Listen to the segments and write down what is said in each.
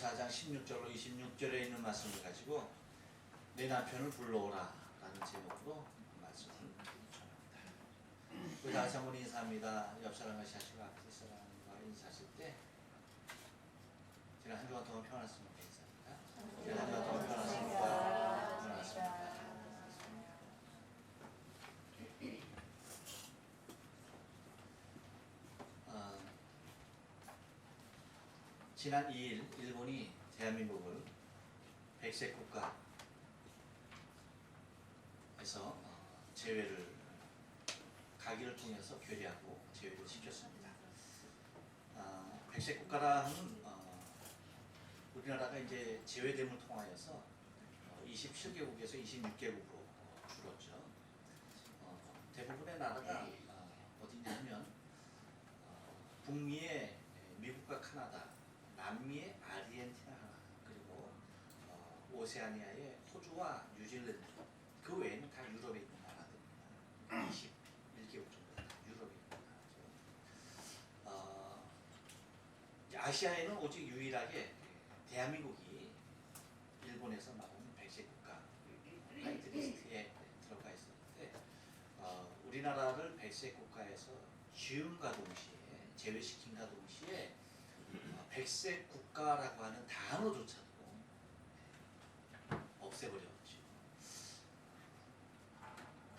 4장 16절로 26절에 있는 말씀을 가지고 내 남편을 불러오라 라는 제목으로 말씀을 전합니다. 우리 다시 한번 인사합니다. 옆 사람과 하시고 앞에 사람과 인사하실 때 제가 한 주간 동안 평안했으면 인사합니다. 제가 한 주간 동안 평안했습니다. 지난 2일 일본이 대한민국을 백색 국가에서 제외를 가기를 통해서 결의하고 제외를 시켰습니다. 백색 국가라 하면 우리나라가 이제 제외됨을 통하여서 27개국에서 26개국으로 줄었죠. 대부분의 나라가 어디냐면 북미의 미국과 카나다, 남미의 아르헨티나 하나, 그리고 오세아니아의 호주와 뉴질랜드, 그 외에는 다 유럽에 있는 나라들입니다. 21개국 정도가 다 유럽에 있는 나라죠. 아시아에는 오직 유일하게 대한민국이 일본에서 나오는 백색 국가 화이트리스트에 들어가 있었는데 우리나라를 백색 국가에서 지음과 동시에 제외시킨과 동시에 백색 국가라고 하는 단어조차도 없애버렸죠.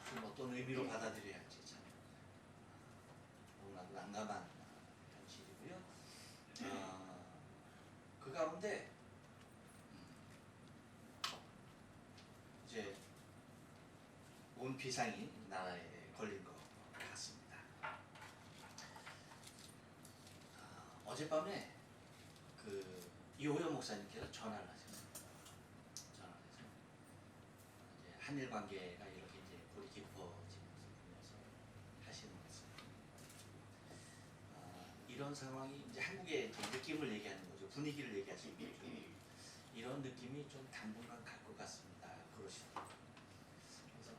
좀 어떤 의미로 받아들여야 할지 참 너무나 난감한 현실이고요. 그 가운데 이제 온 비상이 나라에 걸린 것 같습니다. 어젯밤에 그 이호연 목사님께서 전화를 하셨어요. 전화를 해서 이제 한일 관계가 이렇게 이제 골이 깊어지면서 보면서 하시는 말씀. 이런 상황이 이제 한국의 느낌을 얘기하는 거죠. 분위기를 얘기하시는 거죠. 이런 느낌이 좀 당분간 갈 것 같습니다. 그러시더라고요. 그래서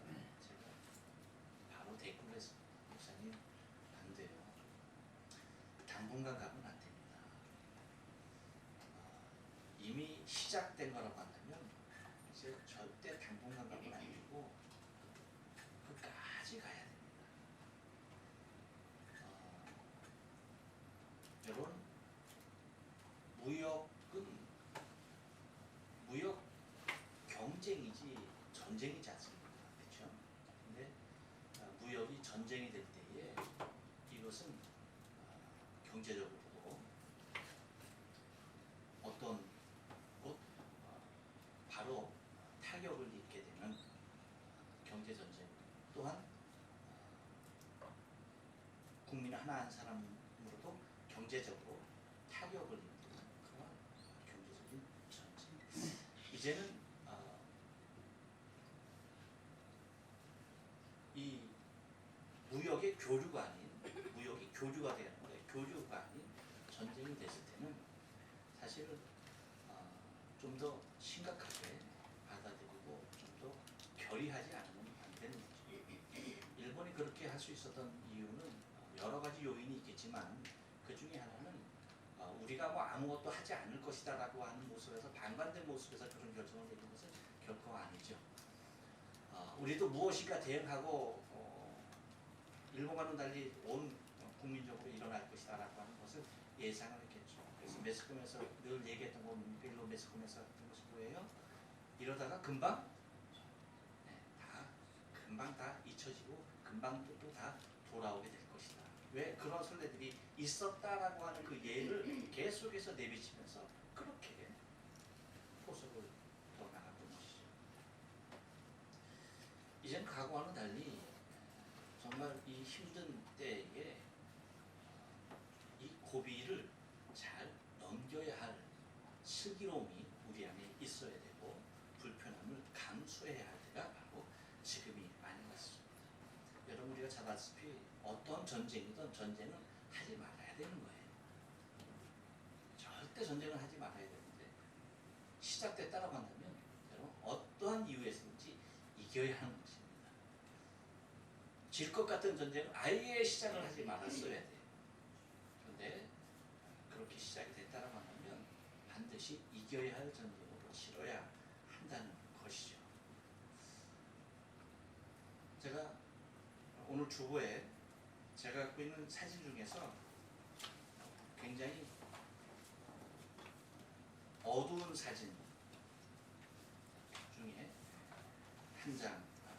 제가 바로 대꾸를 했습니다. 목사님, 안 돼요. 당분간 가면 안 됩니다. 이미 시작된 거라고 한다면 이제 절대 당분간 가면 안 되고 끝까지 가야 됩니다. 여러분, 무역 경쟁이지 전쟁이지 않습니까? 그렇죠? 근데 무역이 전쟁이 될 때에 이것은 경제적으로 어떤 곳 바로 타격을 입게 되는 경제전쟁, 또한 국민 하나 한 사람으로도 경제적으로 타격을 입는 그런 경제적인 전쟁. 이제는 이 무역의 교류가 아닌, 무역이 교류가 되는 거예요. 교류가 아닌 전쟁이 됐을 때는 사실은 좀 더 심각하게 받아들이고 좀 더 결의하지 않으면 안 되는 거죠. 일본이 그렇게 할 수 있었던 이유는 여러 가지 요인이 있겠지만 그 중에 하나는 우리가 뭐 아무것도 하지 않을 것이다 라고 하는 모습에서 반반된 모습에서 그런 결정을 내린 것은 결코 아니죠. 우리도 무엇인가 대응하고 일본과는 달리 온 국민적으로 일어날 것이다 라고 하는 것을 예상을 했겠죠. 그래서 매스컴에서 늘 얘기했던 거 뭡니까? 일본 매스컴에서 했던 것이 뭐예요? 이러다가 금방 금방 다 잊혀지고 금방 또 다 돌아오게 될 것이다. 왜? 그런 선례들이 있었다라고 하는 그 예를 계속해서 내비치면서 그렇게 포석을 떠나갔던 것이죠. 이젠 과거와는 달리 정말 이 힘든 때에 이 고비를 잘 넘겨야 할 슬기로움이 우리 안에 있어야 되고 불편함을 감수해야 할 때가 바로 지금이 아닌 것 같습니다. 여러분, 우리가 잘 알다시피 어떤 전쟁이든 전쟁은 하지 말아야 되는 거예요. 절대 전쟁을 하지 말아야 되는데 시작됐다고 한다면 여러분 어떠한 이유에서든지 이겨야 하는 것입니다. 질 것 같은 전쟁은 아예 시작을 하지 말았어야 돼요. 그런데 그렇게 시작이 됐다고 한다면 반드시 반드시 이겨야 할 전쟁으로 치러야 한다는 것이죠. 제가 오늘 주보에 제가 갖고 있는 사진 중에서 굉장히 어두운 사진 중에 한 장입니다.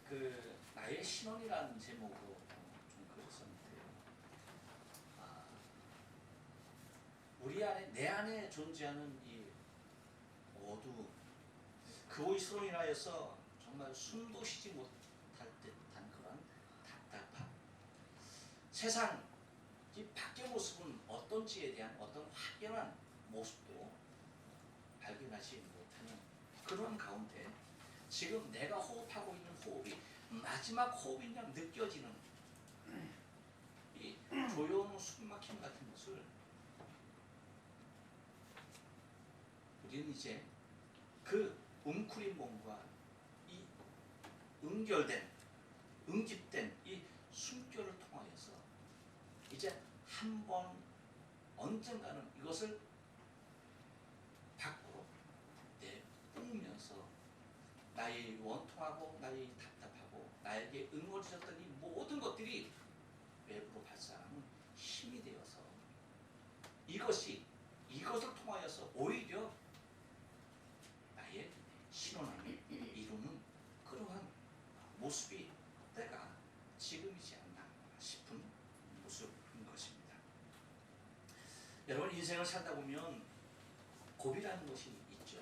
그 나의 신혼이라는 제목으로 좀 글을 썼는데요. 우리 안에 내 안에 존재하는 이 어두움, 그의 수로 인하여서 정말 숨도 쉬지 못할 듯한 그런 답답함, 세상 이 밖의 모습은 어떤지에 대한 어떤 확연한 모습도 발견하지 못하는 그런 가운데 지금 내가 호흡하고 있는 호흡이 마지막 호흡인 양 느껴지는 이 조여오는 숨막힘 같은 것을 우리는 이제 그 웅크린 몸과 이 응집된 이 숨결을 통하여서 이제 한 번 언젠가는 이것을 밖으로 내뿜으면서 나의 원통하고 나의 답답하고 나에게 응어리졌던 이 모든 것들이 외부로 발산하는 힘이 되어서 이것을 통하여서 오히려 나의 신혼함을 이루는 그러한 모습이 때가 지금이지 않나 싶은 모습인 것입니다. 여러분, 인생을 살다 보면 고비라는 것이 있죠.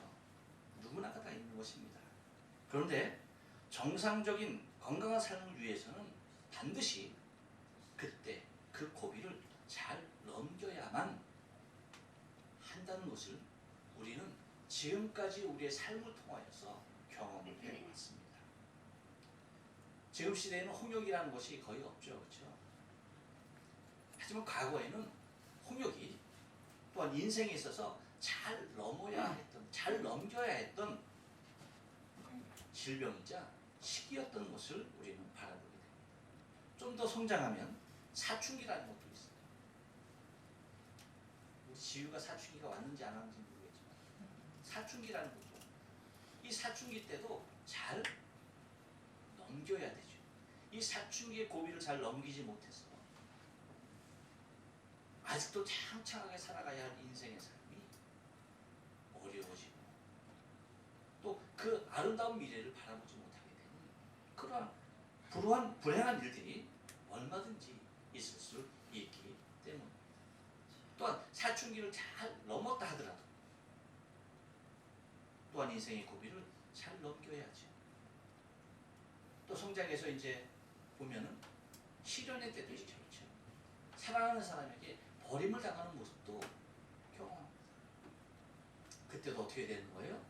누구나가 다 있는 것입니다. 그런데 정상적인 건강한 삶을 위해서는 반드시 그때 그 고비를 잘 넘겨야만 한다는 것을 우리는 지금까지 우리의 삶을 통하여서 경험을 해왔습니다. 지금 시대에는 홍역이라는 것이 거의 없죠. 그렇죠? 하지만 과거에는 홍역이 또한 인생에 있어서 잘 넘겨야 했던 질병이자 시기였던 것을 우리는 바라보게 됩니다. 좀 더 성장하면 사춘기라는 것도 있어요. 우리 지유가 사춘기가 왔는지 안 왔는지 모르겠지만 사춘기라는 것도, 이 사춘기 때도 잘 넘겨야 되죠. 이 사춘기의 고비를 잘 넘기지 못해서 아직도 창창하게 살아가야 할 인생의 삶이 어려워지고 또 그 아름다운 미래를 바라보지 못하게 되는 그러한 불행한 일들이 얼마든지 있을 수 있기 때문에, 또한 사춘기를 잘 넘었다 하더라도 또한 인생의 고비를 잘 넘겨야죠. 또 성장해서 이제 보면은 실연의 때도 있죠. 그렇죠? 사랑하는 사람에게 버림을 당하는 모습도 경험합니다. 그때도 어떻게 되는 거예요?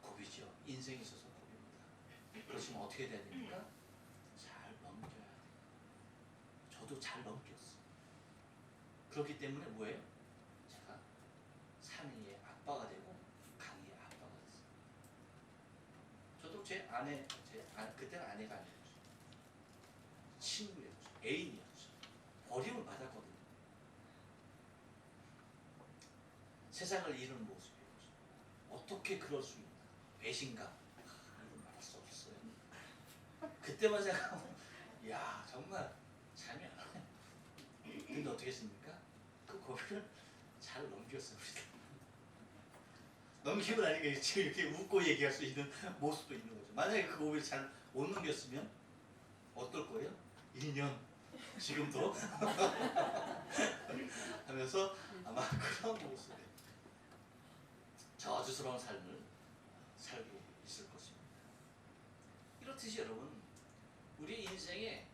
고비죠. 인생에 있어서 고비입니다. 그렇지만 어떻게 돼야 됩니까? 잘 넘겨야 돼요. 저도 잘 넘겼어요. 그렇기 때문에 뭐예요? 제가 산이의 아빠가 되고 강이의 아빠가 됐어요. 저도 그때는 아내가 아니었죠. 친구였죠. 애인이었죠. 버림을 받았거든요. 세상을 잃은 모습이었죠. 어떻게 그럴 수 있나? 배신감. 이런 말할 수 없어요. 그때만 생각하면 야, 정말 잠이 안 와요. 근데 어떻게 했습니까? 그 고비를 잘 넘겼어요. 넘기고 나니까 지금 이렇게 웃고 얘기할 수 있는 모습도 있는 거죠. 만약에 그 고비를 잘 못 넘겼으면 어떨 거예요? 1년 지금도 하면서 아마 그런 모습에 저주스러운 삶을 살고 있을 것입니다. 이렇듯이 여러분, 우리 인생에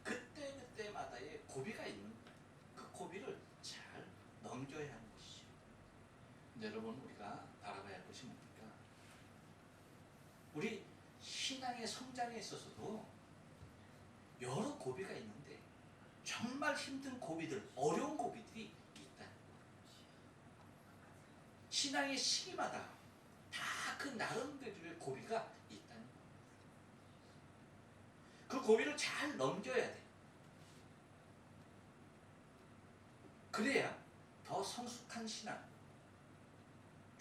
그때그때마다의 고비가 있는 그 고비를 잘 넘겨야 하는 것이죠. 근데 여러분, 우리가 바라봐야 할 것이 뭡니까? 우리 신앙의 성장에 있어서도 여러 고비가 있는데 정말 힘든 고비들, 어려운 고비들이 있다는 거예요. 신앙의 시기마다 다 그 나름대로의 고비가 있다는 거예요. 그 고비를 잘 넘겨야 돼. 그래야 성숙한 신앙,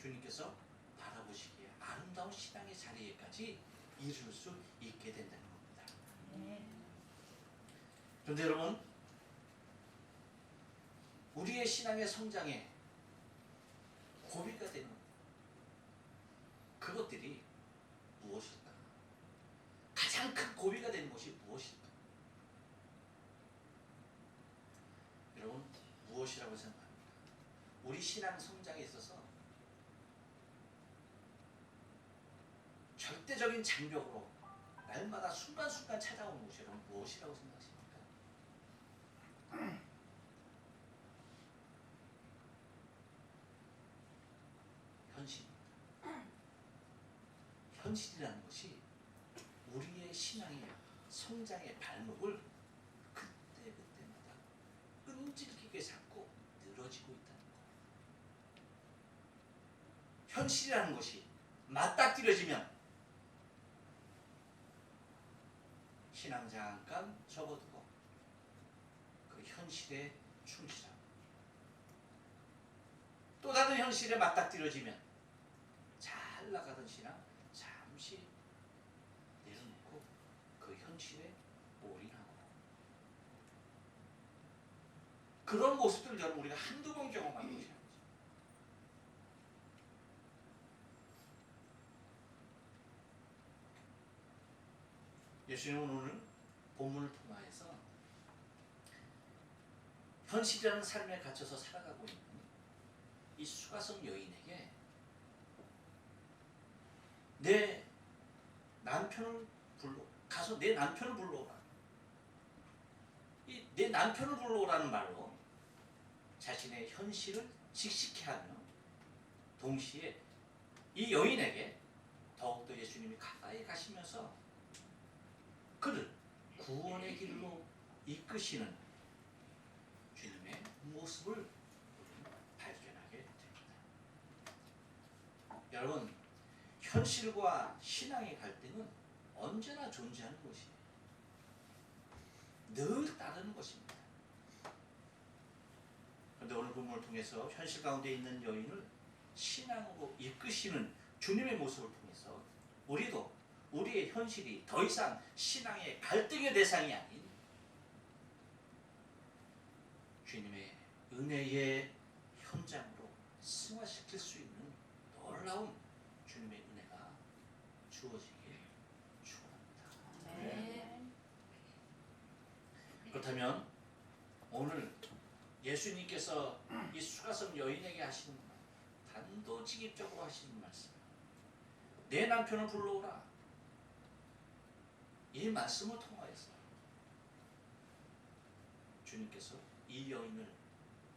주님께서 바라보시기에 아름다운 신앙의 자리에까지 이룰 수 있게 된다는 겁니다. 그런데 여러분, 우리의 신앙의 성장에 고비가 되는 그것들이 무엇일까? 가장 큰 고비가 되는 것이 무엇일까? 여러분, 무엇이라고 생각합니까? 우리 신앙 성장에 있어서 절대적인 장벽으로 날마다 순간순간 찾아오는 것이 여러분 무엇이라고 생각하십니까? 현실입니다. 현실이라는 것이 우리의 신앙의 성장의 발목을 그때그때마다 끈질기게 잡고 늘어지고 있다는 것. 현실이라는 것이 맞닥뜨려지면 신앙 잠깐 접어두고 그 현실에 충실하고, 또 다른 현실에 맞닥뜨려지면 잘 나가던 신앙 잠시 내려놓고 그 현실에 올인하고, 그런 모습들을 여러분 우리가 한두 번 경험한 것이 아니죠. 예수님은 오늘 본문을 통하여서 현실이라는 삶에 갇혀서 살아가고 있는 이 수가성 여인에게 내 남편을 가서 내 남편을 불러오라. 이 내 남편을 불러오라는 말로 자신의 현실을 직시케 하며, 동시에 이 여인에게 더욱더 예수님이 가까이 가시면서 그를 구원의 길로 이끄시는 주님의 모습을 우리는 발견하게 됩니다. 여러분, 현실과 신앙의 갈등은 언제나 존재하는 것이에요. 늘 따르는 것입니다. 그런데 오늘 본문을 통해서 현실 가운데 있는 여인을 신앙으로 이끄시는 주님의 모습을 통해서 우리도 우리의 현실이 더 이상 신앙의 갈등의 대상이 아닌 주님의 은혜의 현장으로 승화시킬 수 있는 놀라운 주님의 은혜가 주어지길 축원합니다. 네. 그렇다면 오늘 예수님께서 이 수가성 여인에게 하시는 말, 단도직입적으로 하시는 말씀, 내 남편을 불러오라. 이 말씀을 통하여서 주님께서 이 여인을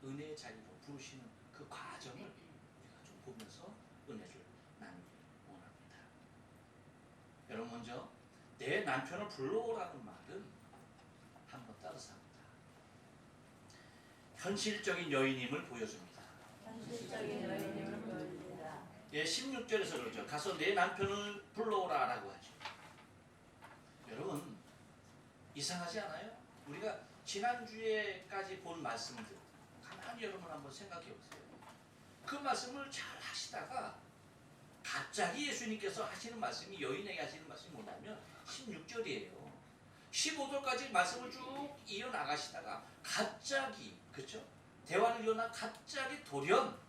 은혜의 자리로 부르시는 그 과정을 우리가 좀 보면서 은혜를 나누기 원합니다. 여러분, 먼저 내 남편을 불러오라는 말은 한번 따라서 합니다. 현실적인 여인임을 보여줍니다. 현실적인 여인임을 보여줍니다. 예, 16절에서 그러죠. 가서 내 남편을 불러오라라고 하죠. 여러분, 이상하지 않아요? 우리가 지난주에까지 본 말씀들 가만히 여러분 한번 생각해 보세요. 그 말씀을 잘 하시다가 갑자기 예수님께서 하시는 말씀이, 여인에게 하시는 말씀이 뭐냐면 16절이에요. 15절까지 말씀을 쭉 이어나가시다가 갑자기, 그렇죠? 대화를 이어나 갑자기 돌연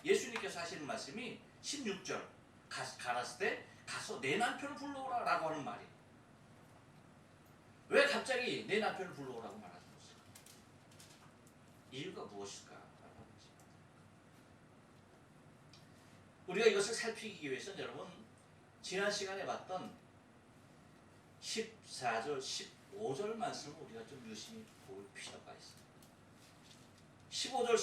예수님께서 하시는 말씀이 16절 가라스 때 가서 내 남편을 불러오라 라고 하는 말이에요. 왜 갑자기 내 남편을 불러오라고 말하셨을까? 이유가 무엇일까? 우리가 이것을 살피기 위해서는 여러분, 지난 시간에 봤던 14절, 15절 말씀을 우리가 좀 유심히 볼 필요가 있습니다. 15절,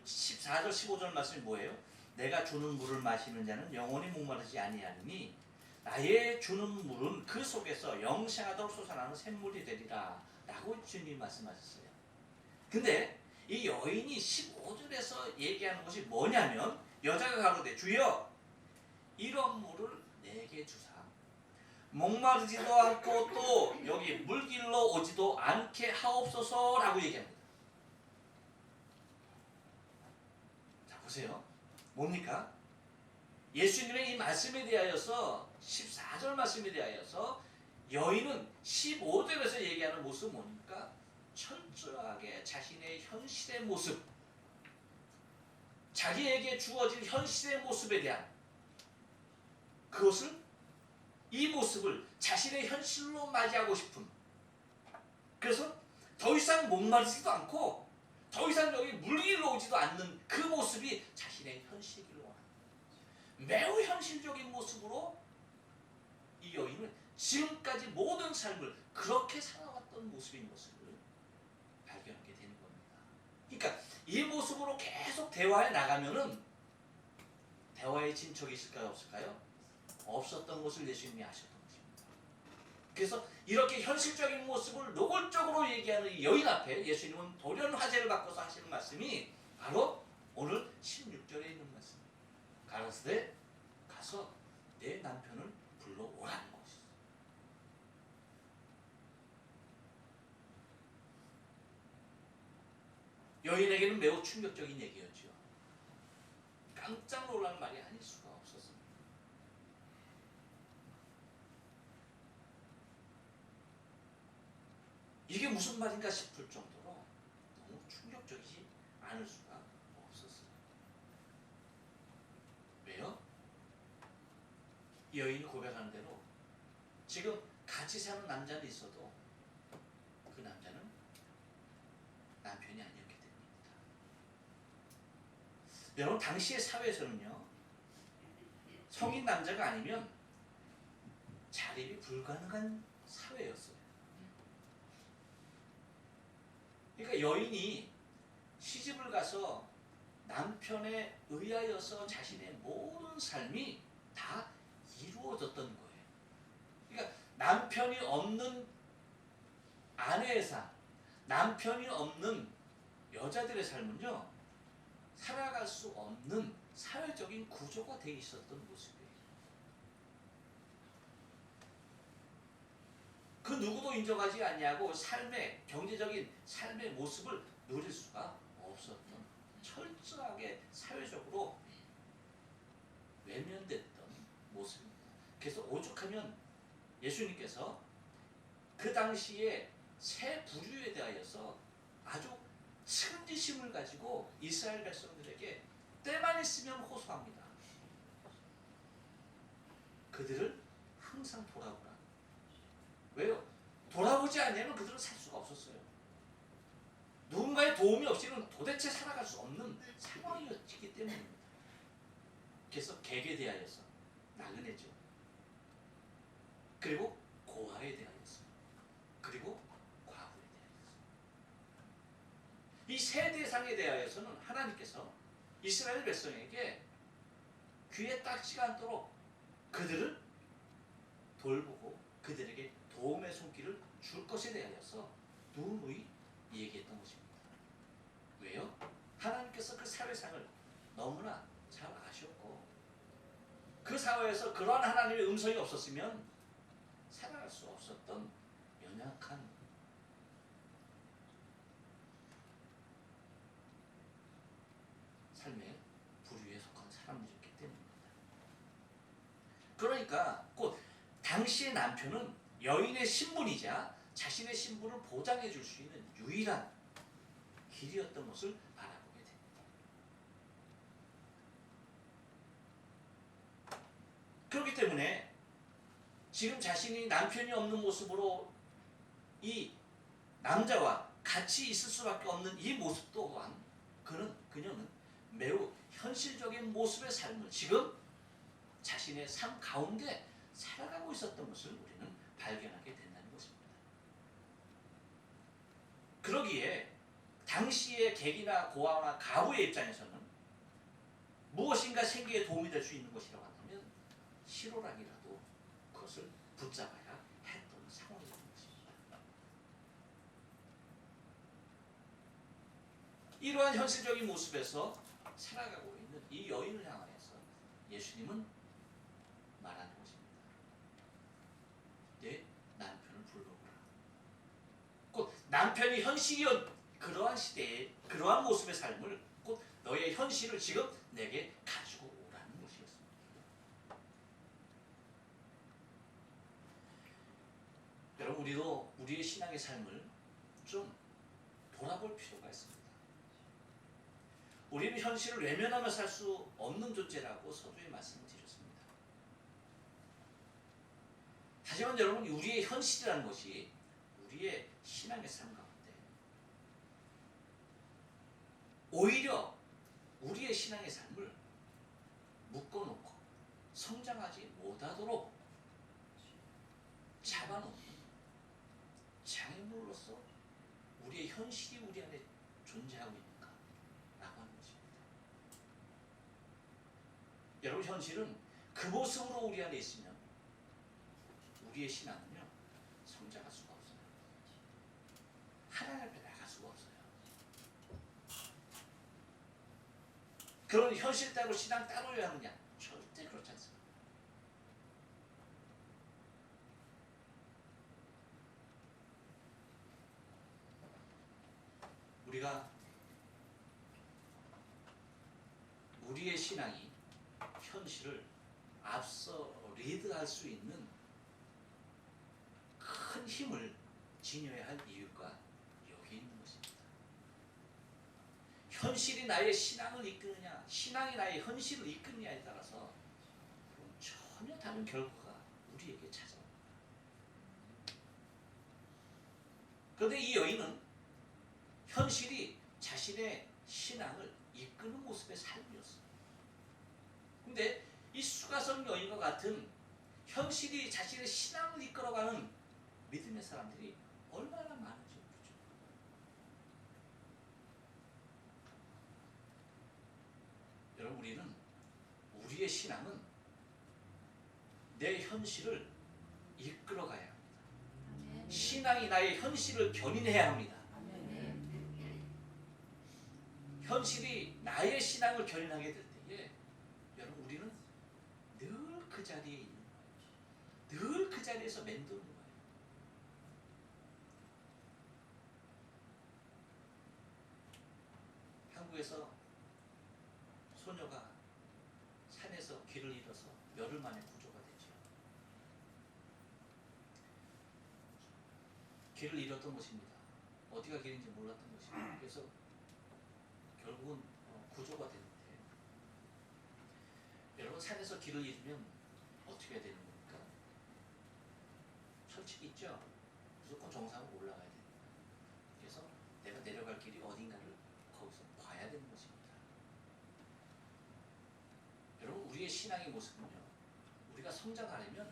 14절, 15절 말씀이 뭐예요? 내가 주는 물을 마시는 자는 영원히 목마르지 아니하니 나의 주는 물은 그 속에서 영생하도록 솟아나는 샘물이 되리라 라고 주님이 말씀하셨어요. 근데 이 여인이 15절에서 얘기하는 것이 뭐냐면, 여자가 가로되 주여 이런 물을 내게 주사 목마르지도 않고 또 여기 물길로 오지도 않게 하옵소서 라고 얘기합니다. 보세요. 뭡니까? 예수님의 이 말씀에 대하여서 14절 말씀에 대하여서 여인은 15절에서 얘기하는 모습은 뭡니까? 철저하게 자신의 현실의 모습, 자기에게 주어진 현실의 모습에 대한 그것을, 이 모습을 자신의 현실로 맞이하고 싶은, 그래서 더 이상 목마르지도 않고 더 이상 여기 물길로 오지도 않는 그 모습이 자신의 현실이기를 원합니다. 매우 현실적인 모습으로 이 여인은 지금까지 모든 삶을 그렇게 살아왔던 모습인 것을 발견하게 되는 겁니다. 그러니까 이 모습으로 계속 대화에 나가면은 대화에 진척이 있을까요? 없을까요? 없었던 것을 예수님이 아셨던 것입니다. 그래서 이렇게 현실적인 모습을 노골적으로 얘기하는 이 여인 앞에 예수님은 돌연 화제를 바꿔서 하시는 말씀이 바로 오늘 16절에 있는 말씀입니다. 가라사대 가서 내 남편을 불러오라는 것이죠. 여인에게는 매우 충격적인 얘기였죠. 깜짝 놀란 말이 아닐 수가 없었습니다. 이게 무슨 말인가 싶을 정도로 너무 충격적이지 않을 수가 없었어요. 왜요? 이 여인이 고백하는 대로 지금 같이 사는 남자는 있어도 그 남자는 남편이 아니었기 때문입니다. 여러분, 당시의 사회에서는요, 성인 남자가 아니면 자립이 불가능한 사회였어요. 그러니까 여인이 시집을 가서 남편에 의하여서 자신의 모든 삶이 다 이루어졌던 거예요. 그러니까 남편이 없는 아내의 삶, 남편이 없는 여자들의 삶은요, 살아갈 수 없는 사회적인 구조가 되어 있었던 모습이에요. 그 누구도 인정하지 않냐고 삶의, 경제적인 삶의 모습을 누릴 수가 없었던, 철저하게 사회적으로 외면됐던 모습입니다. 그래서 오죽하면 예수님께서 그 당시에 세 부류에 대하여서 아주 측은지심을 가지고 이스라엘 백성들에게 때만 있으면 호소합니다. 그들을 항상 돌아보라. 왜요? 돌아보지 않으면 그들은 살 수가 없었어요. 누군가의 도움이 없이는 도대체 살아갈 수 없는 상황이었기 때문입니다. 그래서 객에 대하여서 나그네죠. 그리고 고아에 대하여서, 그리고 과부에 대하여서, 이 세 대상에 대하여서는 하나님께서 이스라엘 백성에게 귀에 딱지가 않도록 그들을 돌보고 그들에게 도움의 손길을 줄 것에 대하여서 누누이 얘기했던 것입니다. 왜요? 하나님께서 그 사회상을 너무나 잘 아셨고, 그 사회에서 그러한 하나님의 음성이 없었으면 살아갈 수 없었던 연약한 삶의 부류에 속한 사람들이었기 때문입니다. 그러니까 곧 당시의 남편은 여인의 신분이자 자신의 신분을 보장해 줄 수 있는 유일한 길이었던 것을 바라보게 됩니다. 그렇기 때문에 지금 자신이 남편이 없는 모습으로 이 남자와 같이 있을 수밖에 없는 이 모습 또한 그녀는 매우 현실적인 모습의 삶을 지금 자신의 삶 가운데 살아가고 있었던 것을 우리는 발견하게 된다는 것입니다. 그러기에 당시의 객이나 고아나 가부의 입장에서는 무엇인가 생계에 도움이 될 수 있는 것이라고 한다면 실오락이라도 그것을 붙잡아야 했던 상황이었던 것입니다. 이러한 현실적인 모습에서 살아가고 있는 이 여인을 향하여서 예수님은 말하는 것입니다. 내 남편을 불러오라. 곧 남편이 현실이었 그러한 시대에 그러한 모습의 삶을, 곧 너의 현실을 지금 내게 가지고 오라는 것이었습니다. 여러분, 우리도 우리의 신앙의 삶을 좀 돌아볼 필요가 있습니다. 우리는 현실을 외면하며 살 수 없는 존재라고 서두에 말씀을 드렸습니다. 하지만 여러분, 우리의 현실이라는 것이 우리의 신앙의 삶 가운데 오히려 우리의 신앙의 삶을 묶어놓고 성장하지 못하도록 잡아놓는 장애물로서 우리의 현실이 우리 안에 존재하고 있는가라고 하는 것입니다. 여러분, 현실은 그 모습으로 우리 안에 있으면 우리의 신앙은요 성장할 수가 없어요. 하나님 앞에 나갈 수가 없어요. 그런 현실 따로 신앙 따로야 하느냐? 절대 그렇지 않습니다. 우리가 우리의 신앙이 현실을 앞서 리드할 수 있는 큰 힘을 지녀야 할 이유가 여기 있는 것입니다. 현실이 나의 신앙을 이끄느냐, 신앙이 나의 현실을 이끄느냐에 따라서 전혀 다른 결과가 우리에게 찾아옵니다. 그런데 이 여인은 현실이 자신의 신앙을 이끄는 모습의 삶이었어요. 근데 이 수가성 여인과 같은 현실이 자신의 신앙을 이끌어가는 믿음의 사람들이 얼마나 많은지 모르죠. 여러분, 우리는 우리의 신앙은 내 현실을 이끌어가야 합니다. 신앙이 나의 현실을 견인해야 합니다. 현실이 나의 신앙을 견인하게 될 때에 여러분, 우리는 늘 그 자리에 있는 거예요. 늘 그 자리에서 맴도는 거예요. 한국에서 소녀가 산에서 길을 잃어서 열흘 만에 구조가 되죠. 길을 잃었던 것입니다. 어디가 길인지 몰랐던 것입니다. 그래서 결국은 구조가 되는데, 여러분, 산에서 길을 잃으면 어떻게 해야 되는 겁니까? 철칙 있죠? 무조건 정상으로 올라가야 됩니다. 그래서 내가 내려갈 길이 어딘가를 거기서 봐야 되는 것입니다. 여러분, 우리의 신앙의 모습은요, 우리가 성장하려면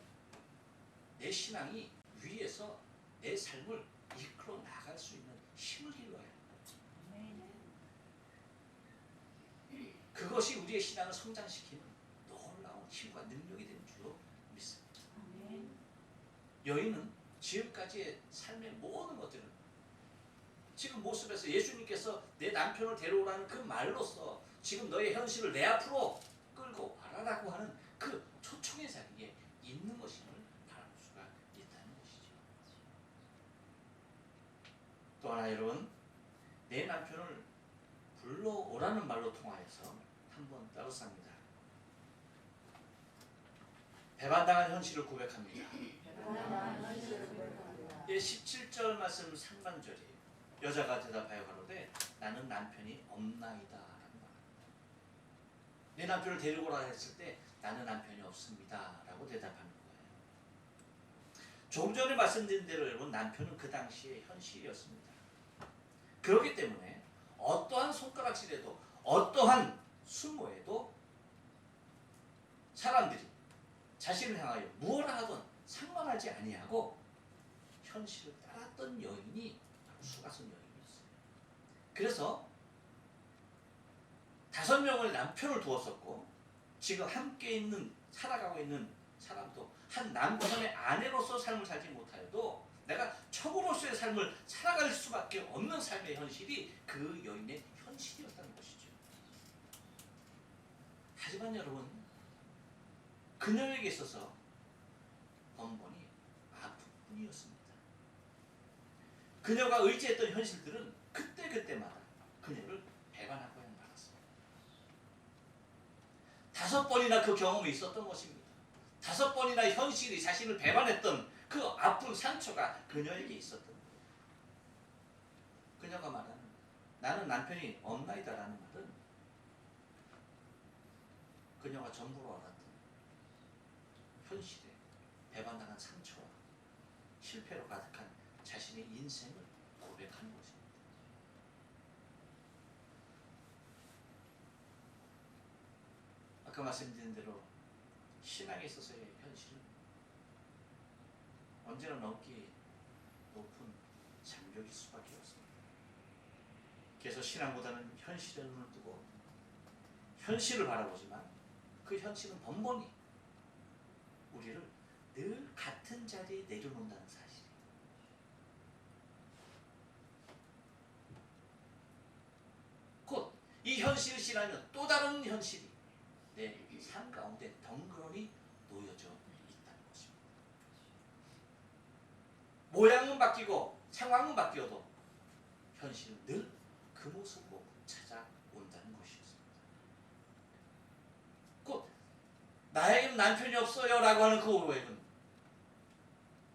내 신앙이 위에서 내 삶을 이끌어 나갈 수 있는 힘을 길러야 합니다. 그것이 우리의 신앙을 성장시키는 놀라운 힘과 능력이 되는 줄로 믿습니다. 여인은 지금까지의 삶의 모든 것들은 지금 모습에서 예수님께서 내 남편을 데려오라는 그 말로써 지금 너의 현실을 내 앞으로 끌고 와라라고 하는 그 초청의 자리에 있는 것임을 바라볼 수가 있다는 것이죠. 또 하나, 여러분, 내 남편을 불러오라는 말로 통하여서 한번 따라쌉니다. 배반당한 현실을 고백합니다. 17절 말씀 상반절이에요. 여자가 대답하여 가로되 나는 남편이 없나이다 라는 말. 내 남편을 데리고 오라 했을 때 나는 남편이 없습니다 라고 대답하는 거예요. 조금 전에 말씀드린 대로 여러분, 남편은 그 당시의 현실이었습니다. 그렇기 때문에 어떠한 손가락질에도 어떠한 수모에도 사람들이 자신을 향하여 무엇을 하든 상관하지 아니하고 현실을 따랐던 여인이 바로 수가성 여인이었어요. 그래서 5명의 남편을 두었었고, 지금 함께 있는, 살아가고 있는 사람도 한 남편의 아내로서 삶을 살지 못하여도 내가 척으로서의 삶을 살아갈 수밖에 없는 삶의 현실이 그 여인의 현실이었다는 것이죠. 하지만 여러분, 그녀에게 있어서 번번이 아픔뿐이었습니다. 그녀가 의지했던 현실들은 그때그때마다 그녀를 배반하고 말았습니다. 5번이나 그 경험이 있었던 것입니다. 5번이나 현실이 자신을 배반했던 그 아픈 상처가 그녀에게 있었던 거예요. 그녀가 말하는 나는 남편이 없나이다라는 말은 그녀가 전부로 알았던 현실에 배반당한 상처와 실패로 가득한 자신의 인생을 고백하는 것입니다. 아까 말씀드린 대로 신앙에 있어서의 현실은 언제나 넘기 높은 장벽일 수밖에 없습니다. 그래서 신앙보다는 현실에 눈을 뜨고 현실을 바라보지만 그 현실은 번번이 우리를 늘 같은 자리에 내려놓는다는 사실이에요. 곧 이 현실을 지나면 또 다른 현실이 내 삶 가운데 덩그러니 놓여져 있다는 것입니다. 모양은 바뀌고 상황은 바뀌어도 현실은 늘 그 모습으로 찾아온다는 것이었습니다. 곧 나에게는 남편이 없어요 라고 하는 그 고백은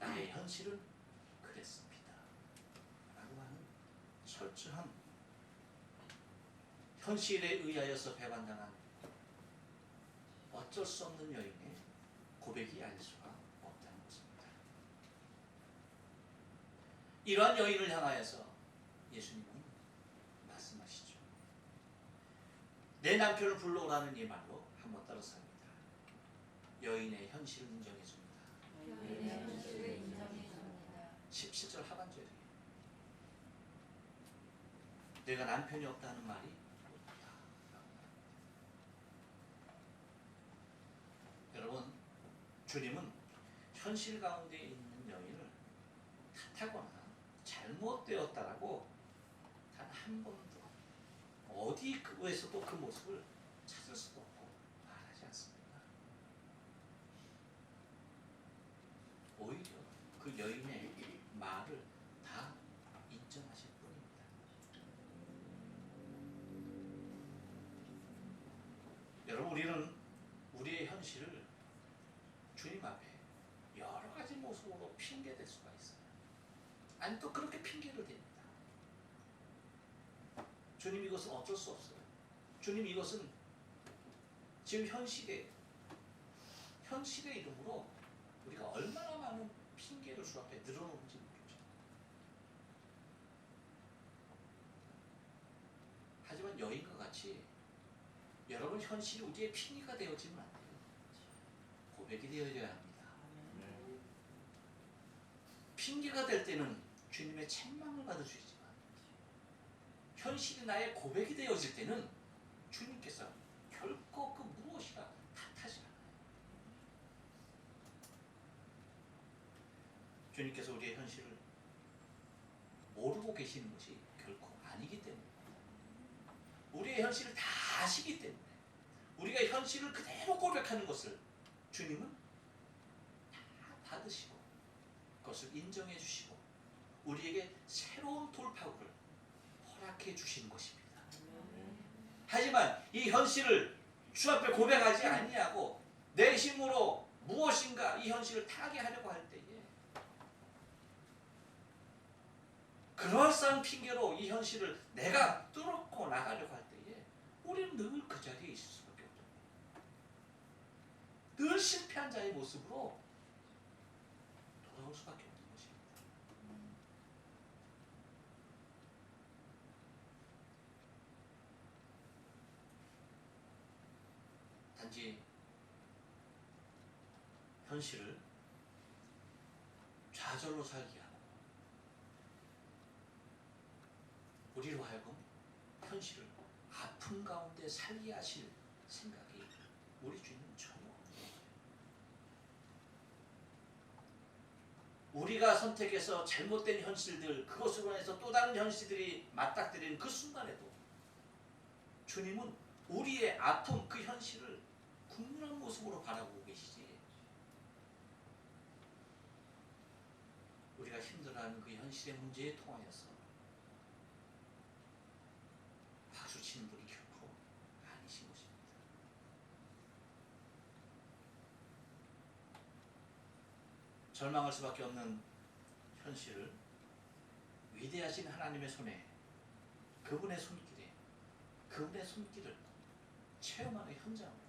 나의 현실은 그랬습니다 라고 하는 철저한 현실에 의하여서 배반당한 어쩔 수 없는 여인의 고백이 아닐 수가 없다는 것입니다. 이러한 여인을 향하여서 예수님은 말씀하시죠. 내 남편을 불러오라는 이 말로 한번 따라서 합니다. 여인의 현실을 인정해 줍니다. 17절 하반절이에요. 내가 남편이 없다는 말이 옳다. 여러분, 주님은 현실 가운데 있는 여인을 탓하거나 잘못되었다라고 단 한 번도 어디에서도 그 모습을 찾을 수도 없고 말하지 않습니다. 오히려 그 여인의 말을 다 인정하실 뿐입니다. 여러분, 우리는 우리의 현실을 주님 앞에 여러 가지 모습으로 핑계댈 수가 있어요. 아니 또 그렇게 핑계를 댑니다. 주님, 이것은 어쩔 수 없어요. 주님, 이것은 지금 현실의 이름으로 우리가 얼마나 많은 핑계를 주 앞에 늘어놓는지 모르죠. 하지만 여인과 같이 여러분 현실이 우리의 핑계가 되어지면 안 돼요. 고백이 되어져야 합니다. 핑계가 될 때는 주님의 책망을 받을 수 있지만 현실이 나의 고백이 되어질 때는 주님께서 결코 그 무엇이라 탓하지 않아요. 주님께서 우리의 현실을 모르고 계시는 것이 결코 아니기 때문입니다. 우리의 현실을 다 아시기 때문에 우리가 현실을 그대로 고백하는 것을 주님은 다 받으시고 그것을 인정해 주시고 우리에게 새로운 돌파구를 허락해 주시는 것입니다. 하지만 이 현실을 주 앞에 고백하지 아니하고 내 힘으로 무엇인가 이 현실을 타개하려고 할 때에 그럴싸한 핑계로 이 현실을 내가 뚫고 나가려고 할 때에 우리는 늘 그 자리에 있을 수밖에 없죠. 늘 실패한 자의 모습으로 돌아올 수밖에 없는 것입니다. 단지 현실을 좌절로 살게 하고 우리로 하여금 현실을 아픔 가운데 살게 하실 생각이 우리 주님은 전혀 없는 거예요. 우리가 선택해서 잘못된 현실들, 그것으로 인해서 또 다른 현실들이 맞닥뜨리는 그 순간에도 주님은 우리의 아픔, 그 현실을 국률한 모습으로 바라보고 계시지. 우리가 힘들어하는 그 현실의 문제에 통하여서 박수치는 분이 결코 아니신 것입니다. 절망할 수밖에 없는 현실을 위대하신 하나님의 손에, 그분의 손길에, 그분의 손길을 체험하는 현장으로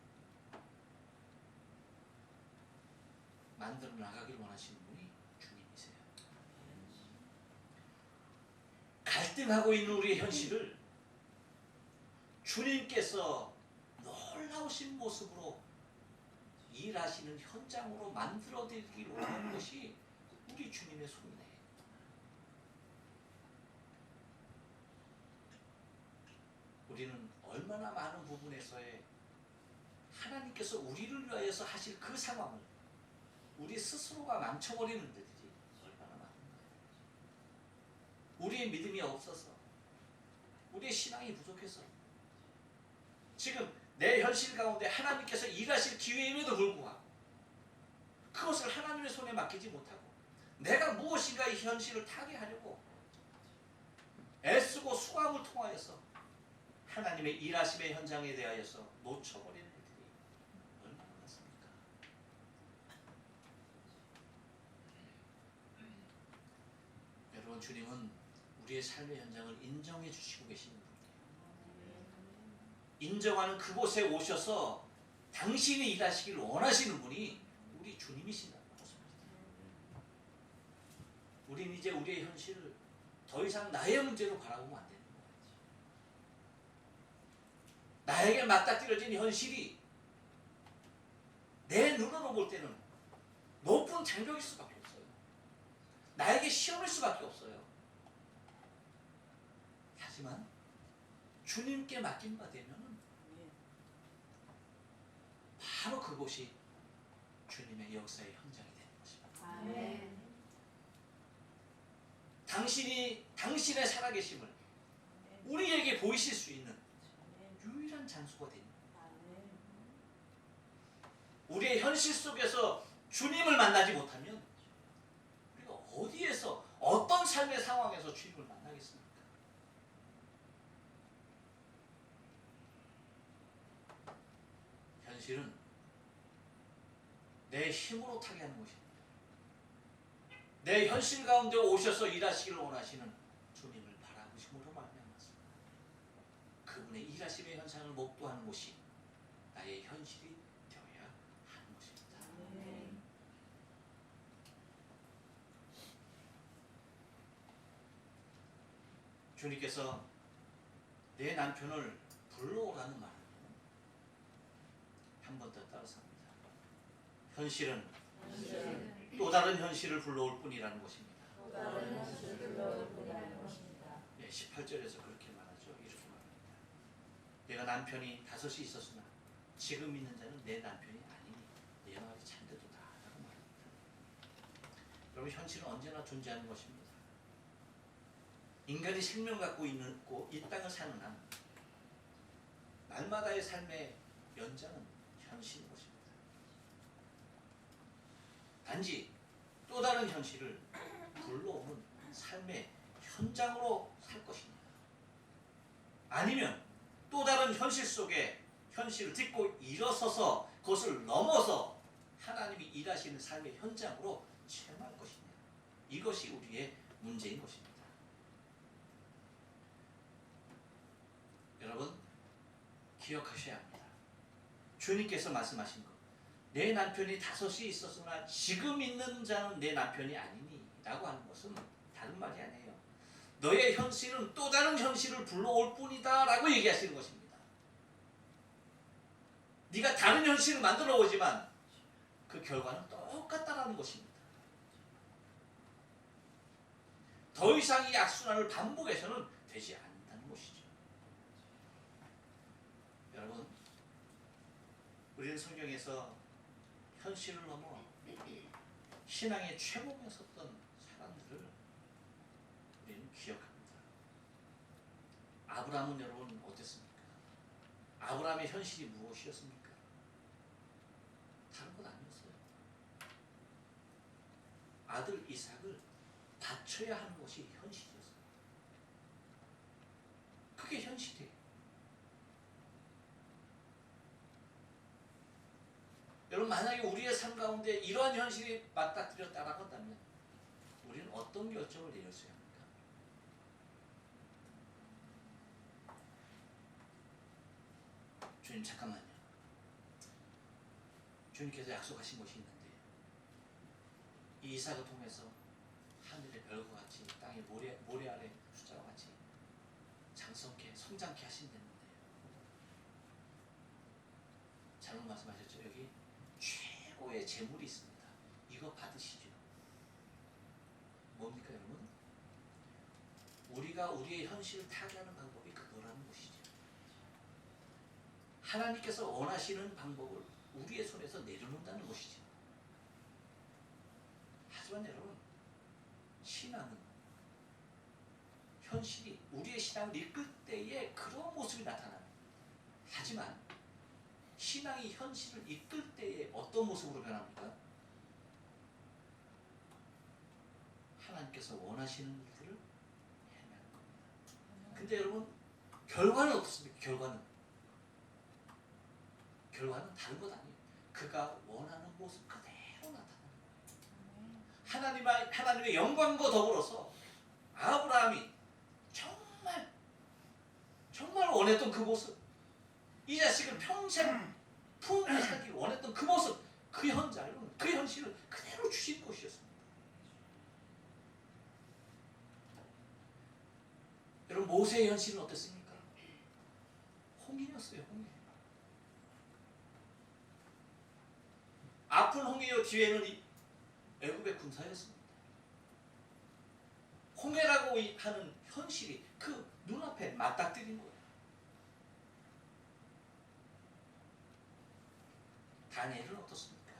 만들어 나가길 원하시는 분이 주님이세요. 갈등하고 있는 우리의 현실을 주님께서 놀라우신 모습으로 일하시는 현장으로 만들어 드리기를 원하는 것이 우리 주님의 손이에요. 우리는 얼마나 많은 부분에서의 하나님께서 우리를 위하여서 하실 그 상황을 우리 스스로가 망쳐버리는 데들이 얼마나 많은가. 우리의 믿음이 없어서, 우리의 신앙이 부족해서, 지금 내 현실 가운데 하나님께서 일하실 기회임에도 불구하고 그것을 하나님의 손에 맡기지 못하고 내가 무엇인가 이 현실을 타개하려고 애쓰고 수고함을 통하여서 하나님의 일하심의 현장에 대하여서 놓쳐버리는 일들이 얼마나 많습니까? 여러분, 주님은 우리의 삶의 현장을 인정해 주시고 계시는 분이에요. 인정하는 그곳에 오셔서 당신이 일하시기를 원하시는 분이 우리 주님이시다는 것입니다. 우리는 이제 우리의 현실을 더 이상 나의 문제로 바라보면 안 되는 거예요. 나에게 맞닥뜨려진 현실이 내 눈으로 볼 때는 높은 장벽일 수밖에 없어요. 나에게 시험일 수밖에 없어요. 하지만 주님께 맡긴 바 되면 바로 그곳이 주님의 역사의 현장이 되는 것입니다. 아멘. 당신이 당신의 살아계심을 우리에게 보이실 수 있는 유일한 장소가 됩니다. 우리의 현실 속에서 주님을 만나지 못하면 우리가 어디에서 어떤 삶의 상황에서 주님을 만나겠습니까? 현실은 내 힘으로 타게 하는 것입니다. 내 현실 가운데 오셔서 일하시기를 원하시는 주님을 바라보심으로 말미암았습니다. 그분의 일하심의 현상을 목도하는 곳이 나의 현실이 되어야 하는 것입니다. 주님께서 내 남편을 불러오라는 말은 한 번 더 따라서 합니다. 현실은 또 다른 현실을 불러올 뿐이라는 것입니다. 네, 18절에서 그렇게 말하죠. 이렇게 말합니다. 내가 남편이 5이 있었으나 지금 있는 자는 내 남편이 아니니 내 말이 참되도다 라고 말합니다. 여러분, 현실은 언제나 존재하는 것입니다. 인간이 생명 갖고 있고 이 땅을 사는 한 날마다의 삶의 연장은 현실인 것입니다. 단지 또 다른 현실을 불러오는 삶의 현장으로 살 것이냐, 아니면 또 다른 현실 속에 현실을 딛고 일어서서 그것을 넘어서 하나님이 일하시는 삶의 현장으로 체험할 것이냐, 이것이 우리의 문제인 것입니다. 여러분, 기억하셔야 합니다. 주님께서 말씀하신 것, 내 남편이 5이 있었으나 지금 있는 자는 내 남편이 아니니 라고 하는 것은 다른 말이 아니에요. 너의 현실은 또 다른 현실을 불러올 뿐이다 라고 얘기하시는 것입니다. 네가 다른 현실을 만들어 오지만 그 결과는 똑같다라는 것입니다. 더 이상 이 악순환을 반복해서는 되지 않는다는 것이죠. 여러분, 우리는 성경에서 현실을 넘어 신앙의 최고봉에 섰던 사람들을 우리는 기억합니다. 아브라함은 여러분 어땠습니까? 아브라함의 현실이 무엇이었습니까? 다른 것 아니었어요. 아들 이삭을 바쳐야 하는 것이 현실이었어요. 그게 현실이에요. 여러분 만약에 우리의 삶 가운데 이러한 현실이 맞닥뜨렸다라고 한다면 우리는 어떤 결정을 내렸어야 합니까? 주님 잠깐만요. 주님께서 약속하신 것이 있는데 이 이삭을 통해서 하늘의 별과 같이 땅의 모래 아래 숫자와 같이 장성케 성장케 하신다는데 잘못 말씀하셨죠? 여기 최고의 재물이 있습니다. 이거 받으시죠. 뭡니까 여러분? 우리가 우리의 현실을 타개하는 방법이 그거라는 것이죠. 하나님께서 원하시는 방법을 우리의 손에서 내려놓는다는 것이죠. 하지만 여러분, 신앙은 현실이 우리의 신앙을 이끌 때에 그런 모습이 나타납니다. 하지만 신앙이 현실을 이끌 때에 어떤 모습으로 변합니까? 하나님께서 원하시는 일들을 해내는 겁니다. 근데 여러분, 결과는 어떻습니까? 결과는 다른 것 아니에요. 그가 원하는 모습 그대로 나타나는 거예요. 하나님의 영광과 더불어서 아브라함이 정말 원했던 그 모습, 이 자식을 평생 품에 살기 원했던 그 모습, 그 현실을 그대로 주신 것이었습니다. 여러분 모세의 현실은 어땠습니까? 홍해였어요. 홍해. 아픈 홍해요 뒤에는 애굽의 군사였습니다. 홍해라고 하는 현실이 그 눈앞에 맞닥뜨린 거예요. 다니엘은 어떻습니까?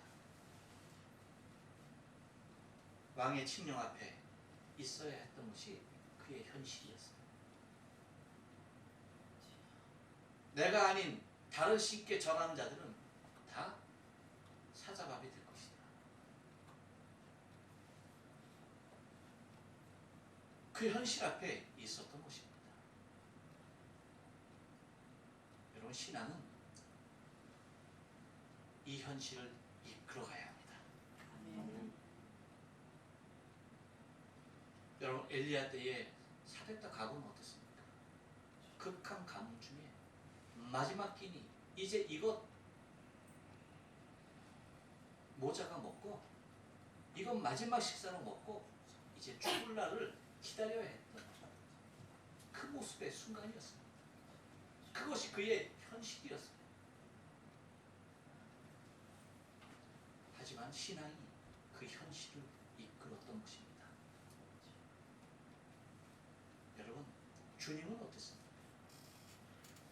왕의 칙령 앞에 있어야 했던 것이 그의 현실이었어요. 내가 아닌 다른 신께 절하는 자들은 다 사자밥이 될 것이다. 그 현실 앞에 있었던 것입니다. 여러분 신앙은 이 현실을 이끌어가야 합니다. 여러분 엘리야 때의 사렙다 가뭄은 어떻습니까? 극한 가뭄 중에 마지막 끼니 이제 이것 모자가 먹고 이것 마지막 식사로 먹고 이제 죽을 날을 기다려야 했던 그 모습의 순간이었습니다. 그것이 그의 현실이었습니다. 하지만 신앙이 그 현실을 이끌었던 것입니다. 여러분 주님은 어땠습니까?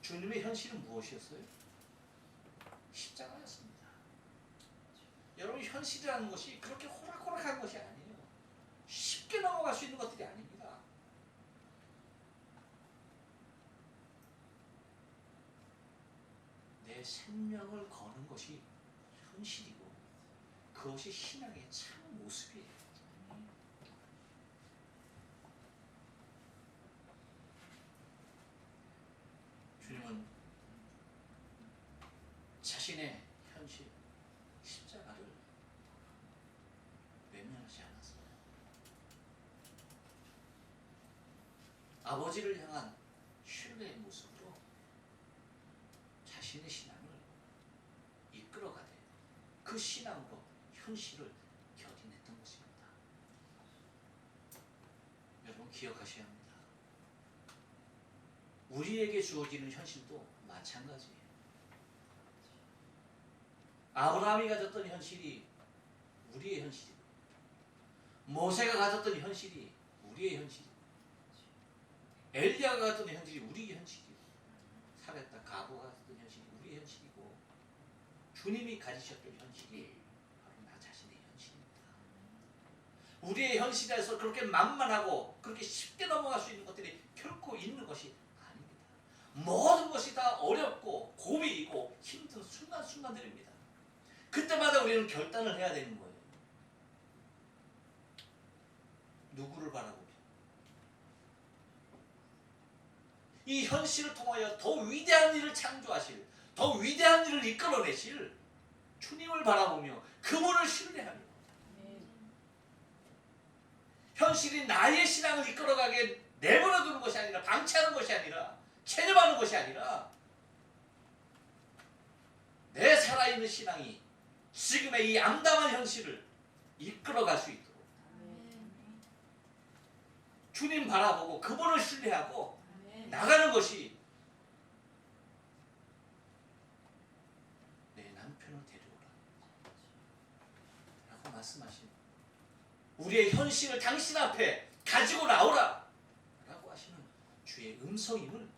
주님의 현실은 무엇이었어요? 십자가였습니다. 여러분 현실이라는 것이 그렇게 호락호락한 것이 아니에요. 쉽게 넘어갈 수 있는 것들이 아닙니다. 내 생명을 거는 것이 현실이고 그것이 신앙의 참 모습이에요. 주님은 자신의 현실 십자가를 외면하지 않았어요. 아버지를 향한 신뢰의 모습으로 자신의 신앙을 이끌어가되 그 신앙으로 현실을 견인했던 것입니다. 여러분 기억하셔야 합니다. 우리에게 주어지는 현실도 마찬가지예요. 아브라함이 가졌던 현실이 우리의 현실이고 모세가 가졌던 현실이 우리의 현실이고 엘리야가 가졌던 현실이 우리의 현실이고 사렙다 가보가 가졌던 현실이 우리의 현실이고 주님이 가지셨던 현실이 바로 나 자신의 현실입니다. 우리의 현실에서 그렇게 만만하고 그렇게 쉽게 넘어갈 수 있는 것들이 결코 있는 것이 아닙니다. 모든 것이 다 어렵고 고비이고 힘든 순간순간들입니다. 그때마다 우리는 결단을 해야 되는 거예요. 누구를 바라보며 이 현실을 통하여 더 위대한 일을 창조하실, 더 위대한 일을 이끌어내실 주님을 바라보며 그분을 신뢰하며 현실이 나의 신앙을 이끌어가게 내버려 두는 것이 아니라 방치하는 것이 아니라 체념하는 것이 아니라 내 살아있는 신앙이 지금의 이 암담한 현실을 이끌어갈 수 있도록 주님 바라보고 그분을 신뢰하고 나가는 것이 내 남편을 데려오라 라고 말씀하십니다. 우리의 현실을 당신 앞에 가지고 나오라 라고 하시는 주의 음성임을